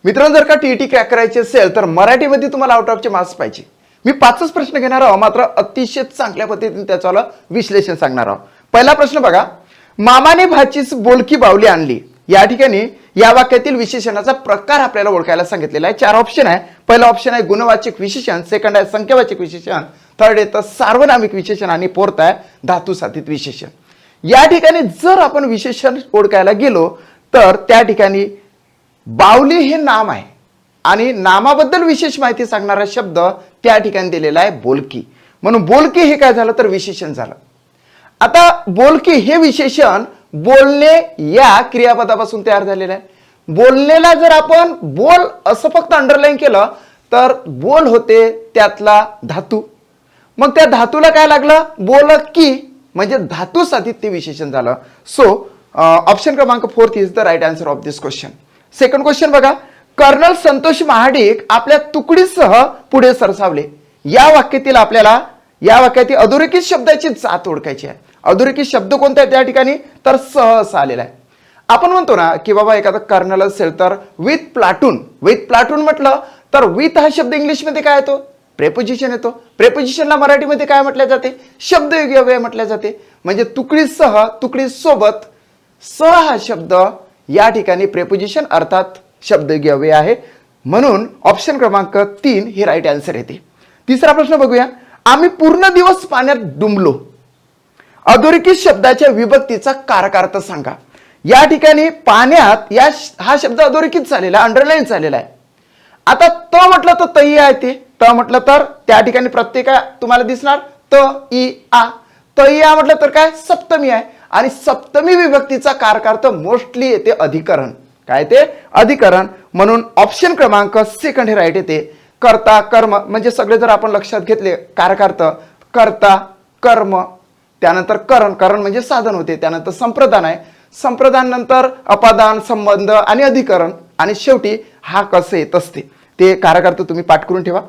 मित्रांनो, जर का टीईटी क्रॅक करायची असेल तर मराठीमध्ये तुम्हाला आउट ऑफचे मार्क्स पाहिजे. मी 5च प्रश्न घेणार आहोत, मात्र अतिशय चांगल्या पद्धतीने त्याचं विश्लेषण सांगणार आहोत. पहिला प्रश्न बघा, मामाने भाचीस बोलकी बावली आणली. या ठिकाणी या वाक्यातील विशेषणाचा प्रकार आपल्याला ओळखायला सांगितलेला आहे. 4 ऑप्शन आहे. पहिला ऑप्शन आहे गुणवाचक विशेषण, सेकंड आहे संख्यावाचक विशेषण, थर्ड येतं सार्वनामिक विशेषण आणि फोर्थ आहे धातू साधित विशेषण. या ठिकाणी जर आपण विशेषण ओळखायला गेलो तर त्या ठिकाणी बावली हे नाम आहे आणि नामाबद्दल विशेष माहिती सांगणारा शब्द त्या ठिकाणी दिलेला आहे बोलकी. म्हणून बोलकी हे काय झालं तर विशेषण झालं. आता बोलकी हे विशेषण बोलणे या क्रियापदापासून तयार झालेलं आहे. बोलण्याला जर आपण बोल असं फक्त अंडरलाईन केलं तर बोल होते त्यातला धातू, मग त्या धातूला काय लागलं बोलकी, म्हणजे धातू साधित ते विशेषण झालं. सो ऑप्शन क्रमांक 4 is the right answer of this question. Second question बघा, कर्नल संतोष महाडिक आपल्या तुकडीसह पुढे सरसावले. या वाक्यातील आपल्याला या वाक्यातील अधोरेखित शब्दाची जात ओळखायची आहे. अधोरेखित शब्द कोणता आहे त्या ठिकाणी तर सह असा आलेला आहे. आपण म्हणतो ना की बाबा एखादा कर्नल असेल तर विथ प्लाटून. विथ प्लाटून म्हटलं तर विथ हा शब्द इंग्लिशमध्ये काय येतो प्रेपोजिशन येतो. प्रेपोजिशनला मराठीमध्ये काय म्हटले जाते शब्दयोगी अव्यय म्हटले जाते. म्हणजे तुकडीसह तुकडीसोबत सह हा शब्द या ठिकाणी प्रेपोजिशन अर्थात शब्दयोगी अव्यय आहे. म्हणून ऑप्शन क्रमांक 3 हे राईट आन्सर येते. तिसरा प्रश्न बघूया, आम्ही पूर्ण दिवस पाण्यात डुंबलो. अधोरेखित शब्दाच्या विभक्तीचा कारकार्थ सांगा. या ठिकाणी पाण्यात हा शब्द अधोरेखित झालेला अंडरलाईन झालेला आहे. आता त म्हटलं तर तई आहे ते, त म्हटलं तर त्या ठिकाणी प्रत्येक तुम्हाला दिसणार त इ आ. तई आ म्हटलं तर काय सप्तमी आहे आणि सप्तमी विभक्तीचा कारकार्थ मोस्टली येते अधिकरण. काय ते अधिकरण. म्हणून ऑप्शन क्रमांक सेकंड हे राईट येते. कर्ता कर्म म्हणजे सगळे जर आपण लक्षात घेतले कारकार्थ कर्ता कर्म, त्यानंतर करण, करण म्हणजे साधन होते, त्यानंतर संप्रदान आहे, संप्रदान नंतर अपादान संबंध आणि अधिकरण आणि शेवटी हा कसं येत असते ते कारकार्थ तुम्ही पाठ करून ठेवा.